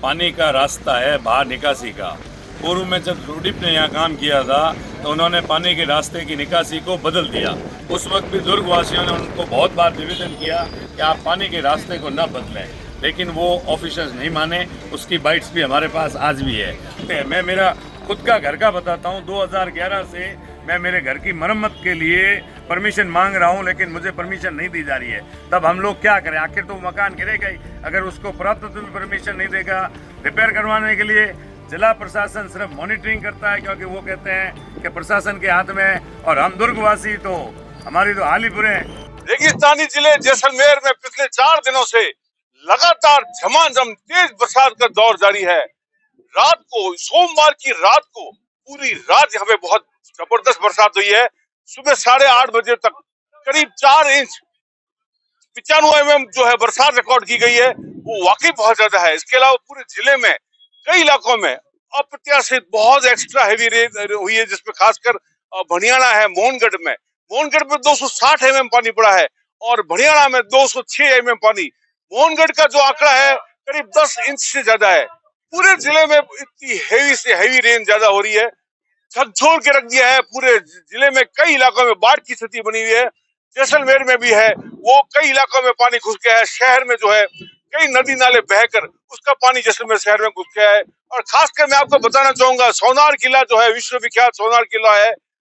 पानी का रास्ता है बाहर निकासी का। पूर्व में जब रूडीप ने यहाँ काम किया था तो उन्होंने पानी के रास्ते की निकासी को बदल दिया। उस वक्त भी दुर्ग वासियों ने उनको बहुत बार निवेदन किया कि आप पानी के रास्ते को न बदलें, लेकिन वो ऑफिसर्स नहीं माने। उसकी बाइट्स भी हमारे पास आज भी है। मैं मेरा खुद का घर का बताता हूँ, 2011 से मैं मेरे घर की मरम्मत के लिए परमिशन मांग रहा हूँ, लेकिन मुझे परमिशन नहीं दी जा रही है। तब हम लोग क्या करें? आखिर तो मकान गिरेगा ही। अगर उसको पुरातत्व भी परमिशन नहीं देगा रिपेयर करवाने के लिए, जिला प्रशासन सिर्फ मॉनिटरिंग करता है, क्योंकि वो कहते हैं कि प्रशासन के हाथ में, और हम दुर्गवासी तो हमारी तो हाल ही बुरे हैं। रेगिस्तानी जिले जैसलमेर में पिछले 4 दिनों से लगातार झमाझम तेज बरसात का दौर जारी है। रात को, सोमवार की रात को पूरी रात यहाँ पे बहुत जबरदस्त बरसात हुई है। सुबह 8:30 बजे तक करीब 4 इंच 95 mm जो है बरसात रिकॉर्ड की गई है, वो वाकई बहुत ज्यादा है। इसके अलावा पूरे जिले में कई इलाकों में अप्रत्याशित बहुत एक्स्ट्रा हैवी रेन हुई है, जिसमें खासकर भड़ियाना है, मोहनगढ़ में 260 mm पानी पड़ा है और भड़ियाना में 206 mm पानी। मोहनगढ़ का जो आंकड़ा है करीब 10 इंच से ज्यादा है। पूरे जिले में इतनी हैवी से हैवी रेन ज्यादा हो रही है, झकझोर के रख दिया है। पूरे जिले में कई इलाकों में बाढ़ की स्थिति बनी हुई है। जैसलमेर में भी है, वो कई इलाकों में पानी घुस गया है। शहर में जो है कई नदी नाले बहकर उसका पानी जैसलमेर शहर में घुस गया है। और खासकर मैं आपको बताना चाहूंगा, सोनार किला जो है, विश्वविख्यात सोनार किला है,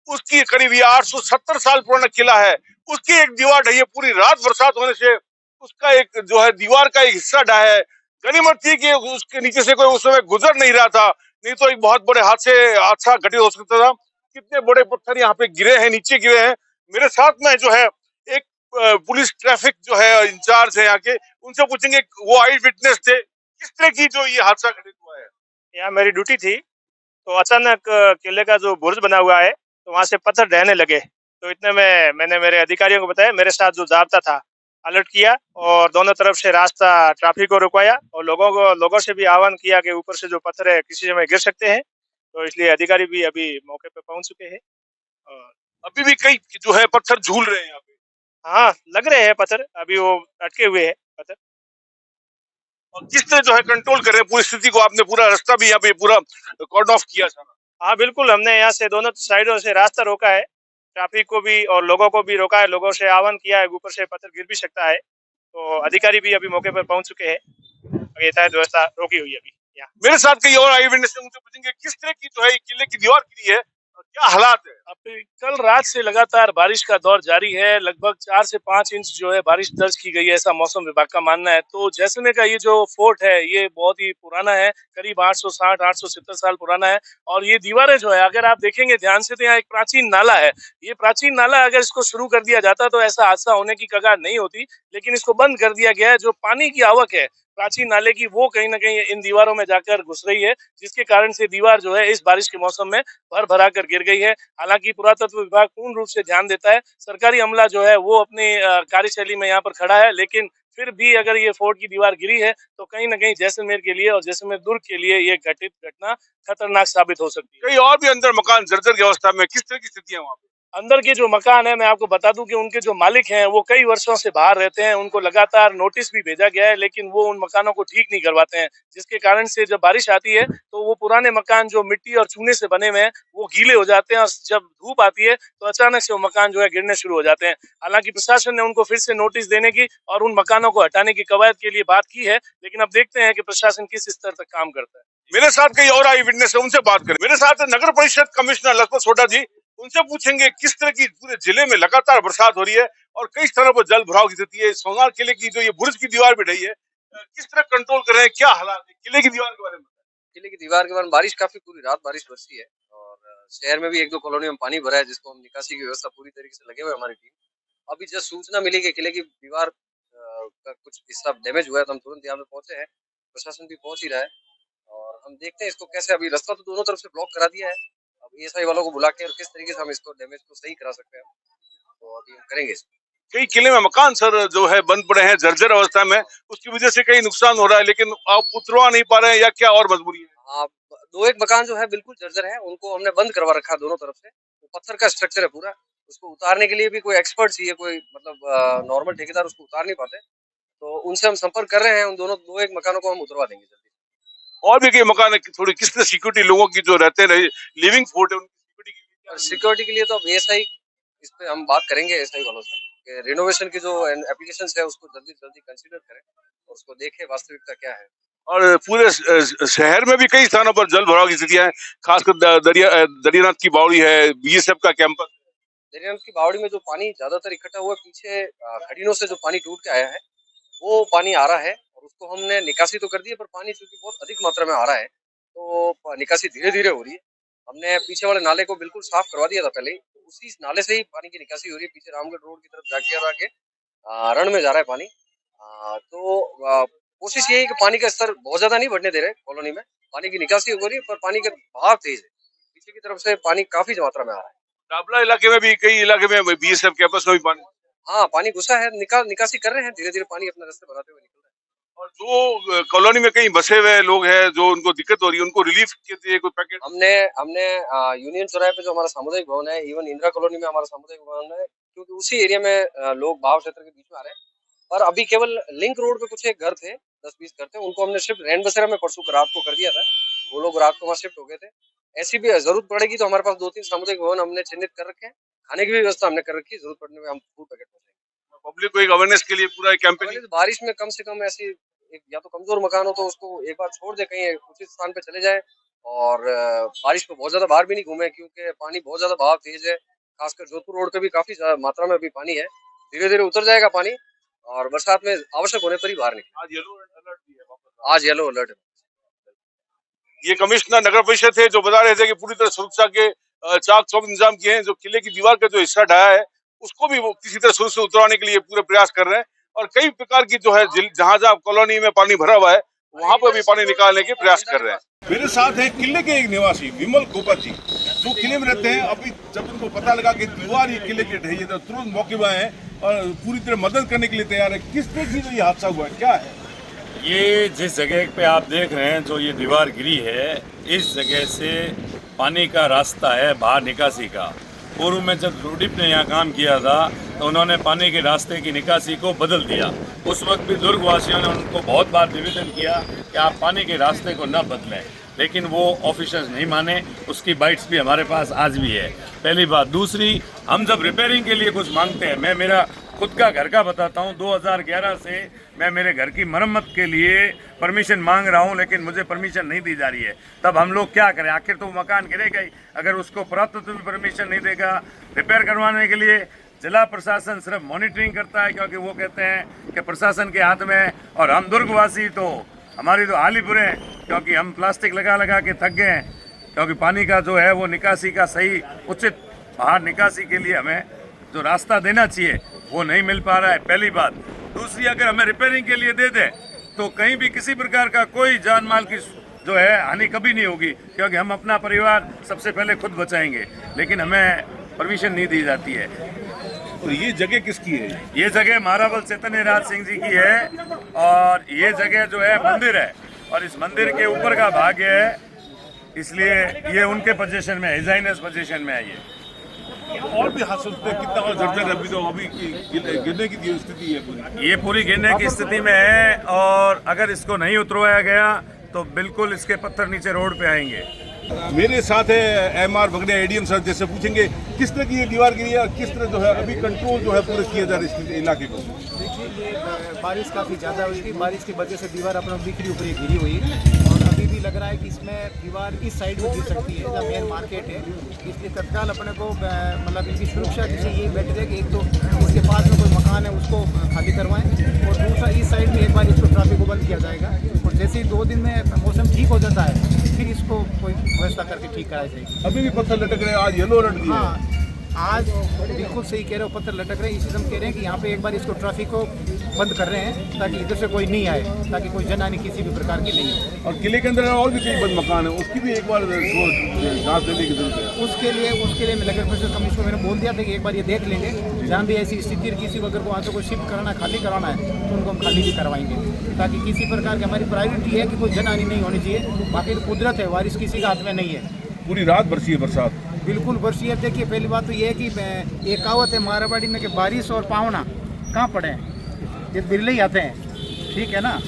उसकी करीब ये 870 साल पुराना किला है, उसकी एक दीवार ढही है। पूरी रात बरसात होने से उसका एक जो है दीवार का एक हिस्सा ढहा है। गनीमत थी कि उसके नीचे से कोई उस समय गुजर नहीं रहा था, नहीं तो एक बहुत बड़े हादसा घटित हो सकता था। कितने बड़े पत्थर यहाँ पे गिरे हैं, नीचे गिरे हैं। मेरे साथ में जो है एक पुलिस ट्रैफिक जो है इंचार्ज है यहाँ के, उनसे पूछेंगे, वो आई विटनेस थे, किस तरह की जो ये हादसा घटित हुआ है। यहाँ मेरी ड्यूटी थी, तो अचानक किले का जो बुर्ज बना हुआ है, तो वहां से पत्थर ढहने लगे। तो इतने में मैंने मेरे अधिकारियों को बताया, मेरे साथ जो जाब्ता था अलर्ट किया और दोनों तरफ से रास्ता ट्रैफिक को रुकवाया और लोगों से भी आह्वान किया कि ऊपर से जो पत्थर है किसी समय गिर सकते हैं। तो इसलिए अधिकारी भी अभी मौके पे पहुंच चुके हैं। और अभी भी कई जो है पत्थर झूल रहे हैं यहाँ पे। हाँ, लग रहे हैं पत्थर, अभी वो अटके हुए हैं पत्थर। और किस तरह जो है कंट्रोल कर रहे हैं पूरी स्थिति को? आपने पूरा रास्ता भी यहाँ पे पूरा कॉर्डन ऑफ किया था। हाँ बिल्कुल, हमने यहाँ से दोनों साइडों से रास्ता रोका है, ट्रैफिक को भी और लोगों को भी रोका है। लोगों से आह्वान किया है, ऊपर से पत्थर गिर भी सकता है। तो अधिकारी भी अभी मौके पर पहुंच चुके हैं। यातायात व्यवस्था रोकी हुई है अभी यहाँ। मेरे साथ कई और आई विटनेस उनसे पूछेंगे, किस तरह की जो है किले की दीवार गिरी है और क्या हालात है। अभी कल रात से लगातार बारिश का दौर जारी है। लगभग 4 से 5 इंच जो है बारिश दर्ज की गई है, ऐसा मौसम विभाग का मानना है। तो जैसलमेर का ये जो फोर्ट है ये बहुत ही पुराना है, करीब 860-870 साल पुराना है। और ये दीवारें जो है, अगर आप देखेंगे ध्यान से, तो यहाँ एक प्राचीन नाला है। ये प्राचीन नाला अगर इसको शुरू कर दिया जाता तो ऐसा हादसा होने की कगार नहीं होती, लेकिन इसको बंद कर दिया गया है। जो पानी की आवक है प्राचीन नाले की, वो कहीं ना कहीं इन दीवारों में जाकर घुस रही है, जिसके कारण से दीवार जो है इस बारिश के मौसम में भर भरा कर गिर गई है। हालांकि पुरातत्व विभाग पूर्ण रूप से ध्यान देता है, सरकारी अमला जो है वो अपनी कार्यशैली में यहाँ पर खड़ा है, लेकिन फिर भी अगर ये फोर्ट की दीवार गिरी है तो कहीं ना कहीं जैसलमेर के लिए और जैसलमेर दुर्ग के लिए ये घटित घटना खतरनाक साबित हो सकती है। कई और भी अंदर मकान जर्जर की अवस्था में, किस तरह की स्थिति है वहाँ पे? अंदर के जो मकान है, मैं आपको बता दूं कि उनके जो मालिक हैं वो कई वर्षों से बाहर रहते हैं। उनको लगातार नोटिस भी भेजा गया है, लेकिन वो उन मकानों को ठीक नहीं करवाते हैं, जिसके कारण से जब बारिश आती है तो वो पुराने मकान जो मिट्टी और चूने से बने हुए हैं वो गीले हो जाते हैं, और जब धूप आती है तो अचानक से वो मकान जो है गिरने शुरू हो जाते हैं। हालांकि प्रशासन ने उनको फिर से नोटिस देने की और उन मकानों को हटाने की कवायद के लिए बात की है, लेकिन अब देखते हैं कि प्रशासन किस स्तर तक काम करता है। मेरे साथ कई और आई विटनेस है, उनसे बात करें। मेरे साथ नगर परिषद कमिश्नर लखपत सोडा जी, उनसे पूछेंगे किस तरह की पूरे जिले में लगातार बरसात हो रही है और कई स्थानों पर जल भराव की स्थिति है। सोनार किले की जो ये बुर्ज की दीवार भी ढही है, किस तरह कंट्रोल कर रहे हैं, क्या हालात है किले की दीवार के बारे में? किले की दीवार के बारे में बारिश काफी पूरी रात बारिश बरसी है और शहर में भी 1-2 कॉलोनी में पानी भरा है, जिसको हम निकासी की व्यवस्था पूरी तरीके से लगे हुए हमारी टीम। अभी जब सूचना मिली कि किले की दीवार का कुछ हिस्सा डैमेज हुआ है तो हम तुरंत यहाँ पे पहुंचे हैं। प्रशासन भी पहुंच ही रहा है और हम देखते हैं इसको कैसे। अभी रास्ता तो दोनों तरफ से ब्लॉक करा दिया है, अब एएसआई वालों को बुला के और किस तरीके से हम इसको डैमेज को सही करा सकते हैं, तो अभी हम करेंगे। कई किले में मकान सर जो है बंद पड़े हैं जर्जर अवस्था में, उसकी वजह से कई नुकसान हो रहा है, लेकिन आप उतरवा नहीं पा रहे हैं या क्या और मजबूरी है? हाँ, 2-1 मकान जो है बिल्कुल जर्जर है, उनको हमने बंद करवा रखा दोनों तरफ से। वो पत्थर का स्ट्रक्चर है पूरा, उसको उतारने के लिए भी कोई एक्सपर्ट चाहिए, कोई मतलब नॉर्मल ठेकेदार उसको उतार नहीं पाते। तो उनसे हम संपर्क कर रहे हैं, उन दोनों 2-1 मकानों को हम उतरवा देंगे जल्दी। और भी कई मकान है, थोड़ी किस तरह सिक्योरिटी लोगों की जो रहते रहे लिविंग फूड है उनकी सिक्योरिटी के लिए और सिक्योरिटी के लिए तो अब एएसआई, इस पे हम बात करेंगे एएसआई वालों से कि रिनोवेशन की जो एप्लीकेशंस है उसको जल्दी से जल्दी कंसीडर करें और उसको देखें वास्तविकता क्या है। और पूरे शहर में भी कई स्थानों पर जल भराव की स्थितियां हैं, खासकर दरियानाथ की बावड़ी है, बीएसएफ का कैंपस। दरियानाथ की बावड़ी में जो पानी ज्यादातर इकट्ठा हुआ पीछे खड़ीनों से जो पानी टूट के आया है वो पानी आ रहा है और उसको हमने निकासी तो कर दी है, पर पानी चूंकि बहुत अधिक मात्रा में आ रहा है तो निकासी धीरे धीरे हो रही है। हमने पीछे वाले नाले को बिल्कुल साफ करवा दिया था पहले ही, तो उसी नाले से ही पानी की निकासी हो रही है। पीछे रामगढ़ रोड की तरफ जाके आगे रण में जा रहा है पानी। कोशिश यही है कि पानी का स्तर बहुत ज्यादा नहीं बढ़ने दे रहे कॉलोनी में, पानी की निकासी हो रही है पर पानी का बहाव तेज है, पीछे की तरफ से पानी काफी मात्रा में आ रहा है। काबला इलाके में भी कई इलाके में बीएसएफ कैंपस में भी पानी, हाँ पानी घुसा है, निकासी कर रहे हैं, धीरे धीरे पानी अपना रास्ते बनाते हुए निकल रहा है। और जो कॉलोनी में कई बसे हुए लोग हैं जो उनको दिक्कत हो रही है उनको रिलीफ के लिए कोई पैकेज हमने यूनियन चौराहे पे जो हमारा सामुदायिक भवन है, इवन इंदिरा कॉलोनी में हमारा सामुदायिक भवन है, क्योंकि उसी एरिया में लोग भाव क्षेत्र के बीच में आ रहे हैं। पर अभी केवल लिंक रोड पे कुछ एक घर थे, 10-20 घर थे, उनको हमने शिफ्ट रैन बसेरा में परसों रात को कर दिया था, वो लोग रात को वहाँ शिफ्ट हो गए थे। ऐसी भी जरूरत पड़ेगी तो हमारे पास 2-3 सामुदायिक भवन हमने चिन्हित कर रखे हैं, खाने की भी व्यवस्था हमने कर रखी है, जरूरत पड़ने में हम फूड पैकेट पहुंचाएंगे। पब्लिक को एक अवेयरनेस के लिए पूरा कैंपेन। बारिश में कम से कम ऐसी या तो कमजोर मकान हो तो उसको एक बार छोड़ दे, कहीं उचित स्थान पे चले जाए और बारिश में बहुत ज्यादा बाहर भी नहीं घूमे, क्योंकि पानी बहुत ज्यादा बहाव तेज है। खासकर जोधपुर रोड पे भी काफी मात्रा में अभी पानी है, धीरे धीरे उतर जाएगा पानी और बरसात में आवश्यक होने पर ही बाहर निकले। आज येलो अलर्ट है। ये कमिश्नर नगर परिषद थे जो बता रहे थे कि पूरी तरह सुरक्षा के चाक चौबंद इंतजाम किए हैं। जो किले की दीवार का जो हिस्सा ढाया है उसको भी वो किसी तरह सुरक्षित उतरवाने के लिए पूरे प्रयास कर रहे हैं और कई प्रकार की जो है जहां जहां कॉलोनी में पानी भरा हुआ है वहां पर भी पानी निकालने के प्रयास कर रहे हैं। मेरे साथ है किले के एक निवासी विमल गोपत जी जो किले में रहते हैं। अभी जब उनको पता लगा कि दीवार ये किले की ढही है तो तुरंत मौके पर आए और पूरी तरह मदद करने के लिए तैयार है। किस तरह से ये हादसा हुआ है, क्या है? ये जिस जगह पे आप देख रहे हैं जो ये दीवार गिरी है, इस जगह से पानी का रास्ता है बाहर निकासी का। पूर्व में जब रूडीप ने यहाँ काम किया था तो उन्होंने पानी के रास्ते की निकासी को बदल दिया। उस वक्त भी दुर्ग वासियों ने उनको बहुत बार निवेदन किया कि आप पानी के रास्ते को न बदलें, लेकिन वो ऑफिसर्स नहीं माने। उसकी बाइट्स भी हमारे पास आज भी है, पहली बात। दूसरी, हम जब रिपेयरिंग के लिए कुछ मांगते हैं, मैं मेरा खुद का घर का बताता हूँ, 2011 से मैं मेरे घर की मरम्मत के लिए परमिशन मांग रहा हूँ, लेकिन मुझे परमिशन नहीं दी जा रही है। तब हम लोग क्या करें? आखिर तो मकान गिरेगा ही। अगर उसको पुरातत्व भी परमिशन नहीं देगा रिपेयर करवाने के लिए, जिला प्रशासन सिर्फ मॉनिटरिंग करता है, क्योंकि वो कहते हैं कि प्रशासन के हाथ में। और हम दुर्गवासी तो हमारी तो हाल ही बुरे हैं, क्योंकि हम प्लास्टिक लगा लगा के थक गए हैं, क्योंकि पानी का जो है वो निकासी का सही उचित बाहर निकासी के लिए हमें जो रास्ता देना चाहिए वो नहीं मिल पा रहा है, पहली बात। दूसरी, अगर हमें रिपेयरिंग के लिए दे दें तो कहीं भी किसी प्रकार का कोई जान माल की जो है हानि कभी नहीं होगी, क्योंकि हम अपना परिवार सबसे पहले खुद बचाएंगे, लेकिन हमें परमिशन नहीं दी जाती है। और ये जगह किसकी है? ये जगह महारावल चैतन्य राज सिंह जी की है और ये जगह जो है मंदिर है और इस मंदिर के ऊपर का भाग है, इसलिए ये उनके पोजीशन में, हिजाइनस पोजीशन में है। और भी हादसा कितना और जर्जर अभी तो अभी गिरने की स्थिति है पूरी। ये पूरी गिरने की स्थिति में है और अगर इसको नहीं उतरवाया गया तो बिल्कुल इसके पत्थर नीचे रोड पे आएंगे। मेरे साथ है एमआर बगड़िया एडीएम सर, जैसे पूछेंगे किस तरह की ये दीवार गिरी है और किस तरह जो है अभी कंट्रोल जो है पूरे किया जा रहा है इस इलाके को। देखिए, ये बारिश काफ़ी ज़्यादा हुई थी, बारिश की वजह से दीवार अपना बिखरी ऊपरी गिरी हुई और अभी भी लग रहा है कि इसमें दीवार इस साइड में गिर सकती है जहाँ मेन मार्केट है। इसलिए तत्काल अपने को मतलब इनकी सुरक्षा जैसे यही बेटर है कि एक तो इसके पास में कोई मकान है उसको खाली करवाएं और दूसरा इस साइड में एक बार इसको ट्रैफिक को बंद किया जाएगा और जैसे ही 2 दिन में मौसम ठीक हो जाता है फिर इसको कोई व्यवस्था करके ठीक कराई जाएगी। अभी भी पत्थर लटक रहे हैं, आज येलो अलर्ट दिया है। हाँ, आज बिल्कुल सही कह रहे हो, पत्थर लटक रहे हैं। इसी हम कह रहे हैं कि यहाँ पे एक बार इसको ट्रैफिक को बंद कर रहे हैं ताकि इधर से कोई नहीं आए, ताकि कोई जनहानि किसी भी प्रकार की नहीं हो। और किले के अंदर और भी कई बंद मकान है, उसकी भी एक बार जांच देने की जरूरत है। उसके लिए मैं नगर परिषद कमिश्नर को मैंने बोल दिया था कि एक बार ये देख लेंगे, जहाँ भी ऐसी स्थिति किसी को अगर वहाँ से कोई शिफ्ट कराना खाली कराना है तो उनको हम खाली भी करवाएंगे, ताकि किसी प्रकार की हमारी प्रायोरिटी है कि कोई जनहानि नहीं होनी चाहिए। बाकी तो कुदरत है, बारिश किसी का हाथ में नहीं है। पूरी रात बरसी है बरसात, बिल्कुल बरसी है। देखिए, पहली बात तो ये है कि एक कहावत है मारवाड़ी में कि बारिश और पावना कहाँ पड़े हैं, ये बिरले ही आते हैं, ठीक है ना।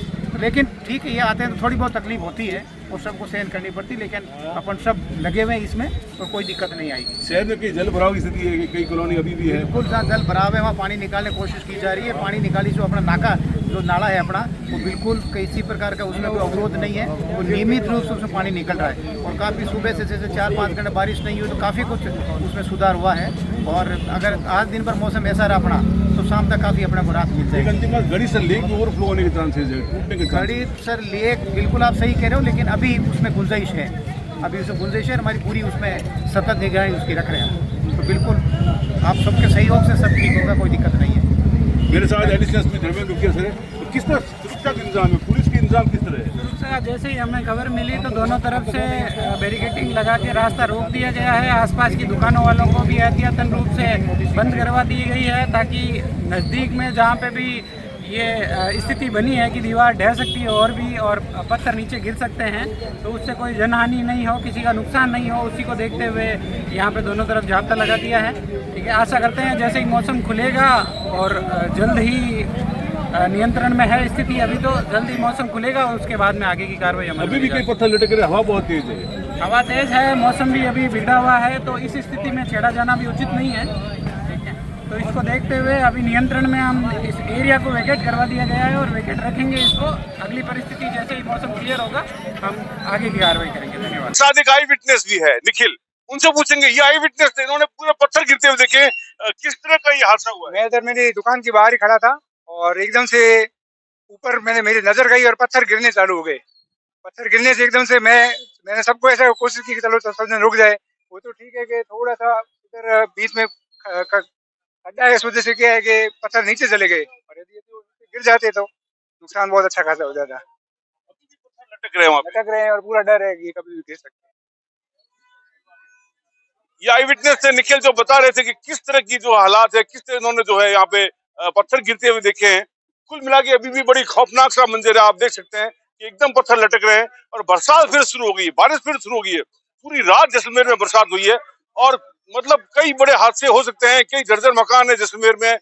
लेकिन ठीक है, ये आते हैं तो थोड़ी बहुत तकलीफ होती है, और सबको सहन करनी पड़ती, लेकिन अपन सब लगे हुए हैं इसमें तो कोई दिक्कत नहीं आएगी। शहर में कई जल भराव की स्थिति है, कई कॉलोनी अभी भी है। बिल्कुल जहाँ जल भराव है वहाँ पानी निकालने की कोशिश की जा रही है। पानी निकाली जो अपना नाका जो नाला है अपना, वो बिल्कुल किसी प्रकार का उसमें कोई अवरोध नहीं है, वो नियमित रूप से उसमें पानी निकल रहा है। और काफ़ी सुबह से जैसे 4-5 घंटे बारिश नहीं हुई तो काफ़ी कुछ उसमें सुधार हुआ है। और अगर आज दिन भर मौसम ऐसा रहा अपना तो शाम तक काफ़ी अपने को राहत मिल जाएगी। अंतिम बात, गड़ी सर लेक में ओवरफ्लो होने के चांसेस है, टूटने के गड़ी सर लेक बिल्कुल आप सही कह रहे हो, लेकिन अभी उसमें गुंजाइश है, अभी उसमें गुंजाइश है। हमारी पूरी उसमें सतत निगरानी उसकी रख रहे हैं, तो बिल्कुल आप सबके सहयोग से सब ठीक होगा, कोई दिक्कत नहीं है। मेरे साथ एडिशनल एसपी धर्मेंद्र रुकिया सर है। तो किस तरह सुरक्षा का इंतजाम है, पुलिस के इंतजाम किस तरह है? सुरक्षा जैसे ही हमें खबर मिली तो दोनों तरफ से बैरिकेडिंग लगा के रास्ता रोक दिया गया है। आसपास की दुकानों वालों को भी एहतियातन रूप से बंद करवा दी गई है, ताकि नज़दीक में जहाँ पे भी ये स्थिति बनी है कि दीवार ढह सकती है और पत्थर नीचे गिर सकते हैं, तो उससे कोई जनहानि नहीं हो, किसी का नुकसान नहीं हो, उसी को देखते हुए यहाँ पे दोनों तरफ जाब्ता लगा दिया है। ठीक है, आशा करते हैं जैसे ही मौसम खुलेगा और जल्द ही नियंत्रण में है स्थिति, अभी तो जल्द ही मौसम खुलेगा और उसके बाद में आगे की कार्रवाई अभी भी कई पत्थर लटक रहे, हवा बहुत तेज है। हवा तेज है, मौसम भी अभी बिगड़ा हुआ है, तो इस स्थिति में छेड़ा जाना भी उचित नहीं है। ठीक है, तो इसको देखते हुए अभी नियंत्रण में हम इस एरिया को वैकेट करवा दिया गया है और वैकेट रखेंगे इसको। अगली परिस्थिति जैसे ही मौसम क्लियर होगा हम आगे की कार्रवाई करेंगे। धन्यवाद। साथ एक आई विटनेस भी है निखिल, उनसे पूछेंगे, ये आई विटनेस थे, इन्होंने पूरे पत्थर गिरते हुए देखे, किस तरह का ये हादसा हुआ है? मैं इधर मेरी दुकान के बाहर ही खड़ा था और एकदम से ऊपर मेरी नजर गई और पत्थर गिरने चालू हो गए। पत्थर गिरने से एकदम से मैंने सबको ऐसा कोशिश की कि चलो सब जन रुक जाए। वो तो ठीक है कि थोड़ा सा इधर बीच में खड्डा है, इस वजह से क्या है कि पत्थर नीचे चले गए, और यदि गिर जाते तो नुकसान बहुत अच्छा खासा हो जाता। लटक रहे हैं वहाँ पे, लटक रहे हैं और पूरा डर है कि कभी भी गिर सकते हैं। ये आई विटनेस थे निखिल, जो बता रहे थे कि किस तरह की जो हालात है, किस तरह इन्होंने जो है यहाँ पे पत्थर गिरते हुए देखे हैं। कुल मिला के अभी भी बड़ी खौफनाक सा मंजर है, आप देख सकते हैं कि एकदम पत्थर लटक रहे हैं। और बरसात फिर शुरू हो गई, बारिश फिर शुरू हो गई है, पूरी रात जैसलमेर में बरसात हुई है। और मतलब कई बड़े हादसे हो सकते हैं, कई जर्जर मकान है जैसलमेर में,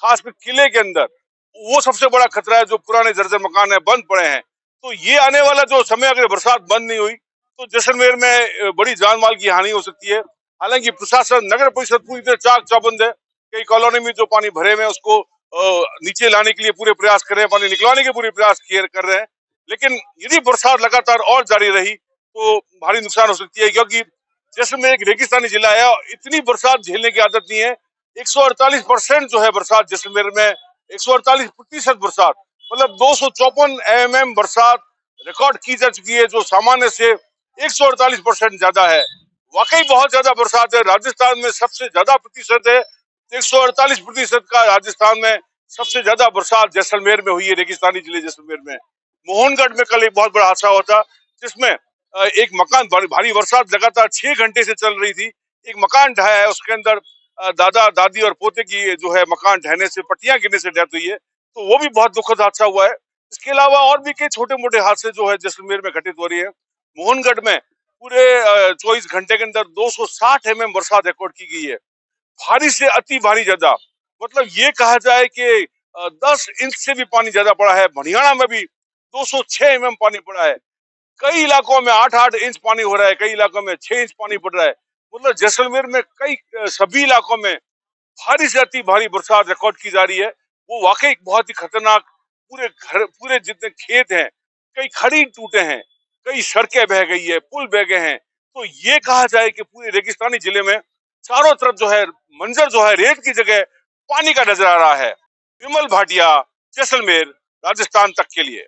खासकर किले के अंदर, वो सबसे बड़ा खतरा है। जो पुराने जर्जर मकान है बंद पड़े हैं, तो ये आने वाला जो समय, अगर बरसात बंद नहीं हुई तो जैसलमेर में बड़ी जान माल की हानि हो सकती है। हालांकि प्रशासन, नगर परिषद पूरी तरह चाक चौबंद है। कई कॉलोनी में जो पानी भरे हुए हैं उसको नीचे लाने के लिए पूरे प्रयास कर रहे हैं, पानी निकलवाने के पूरे प्रयास कर रहे हैं। लेकिन यदि बरसात लगातार और जारी रही तो भारी नुकसान हो सकती है, क्योंकि जैसलमेर एक रेगिस्तानी जिला है और इतनी बरसात झेलने की आदत नहीं है। 148% जो है बरसात जैसलमेर में, 148% बरसात, मतलब 254 mm बरसात रिकॉर्ड की जा चुकी है, जो सामान्य से 148% ज्यादा है। वाकई बहुत ज्यादा बरसात है। राजस्थान में सबसे ज्यादा प्रतिशत है, 148% का राजस्थान में सबसे ज्यादा बरसात जैसलमेर में हुई है, रेगिस्तानी जिले जैसलमेर में। मोहनगढ़ में कल एक बहुत बड़ा हादसा हुआ था, जिसमें एक मकान, भारी बरसात लगातार 6 घंटे से चल रही थी, एक मकान ढहा है, उसके अंदर दादा दादी और पोते की जो है मकान ढहने से, पट्टियां गिरने से डेथ हुई है। तो वो भी बहुत दुखद हादसा हुआ है। इसके अलावा और भी कई छोटे मोटे हादसे जो है जैसलमेर में घटित हो रही है। मोहनगढ़ में पूरे 24 घंटे के अंदर 260 mm बरसात रिकॉर्ड की गई है, भारी से अति भारी ज्यादा, मतलब ये कहा जाए कि 10 इंच से भी पानी ज्यादा पड़ा है। भनियाना में भी 206 mm पानी पड़ा है, कई इलाकों में 8-8 इंच पानी हो रहा है, कई इलाकों में 6 इंच पानी पड़ रहा है। मतलब जैसलमेर में सभी इलाकों में भारी से अति भारी बरसात रिकॉर्ड की जा रही है। वो वाकई बहुत ही खतरनाक, पूरे जितने खेत हैं, कई खड़ी टूटे हैं, कई सड़कें बह गई है, पुल बह गए हैं। तो ये कहा जाए कि पूरे रेगिस्तानी जिले में चारों तरफ जो है मंजर जो है रेत की जगह पानी का नजर आ रहा है। विमल भाटिया, जैसलमेर, राजस्थान तक के लिए।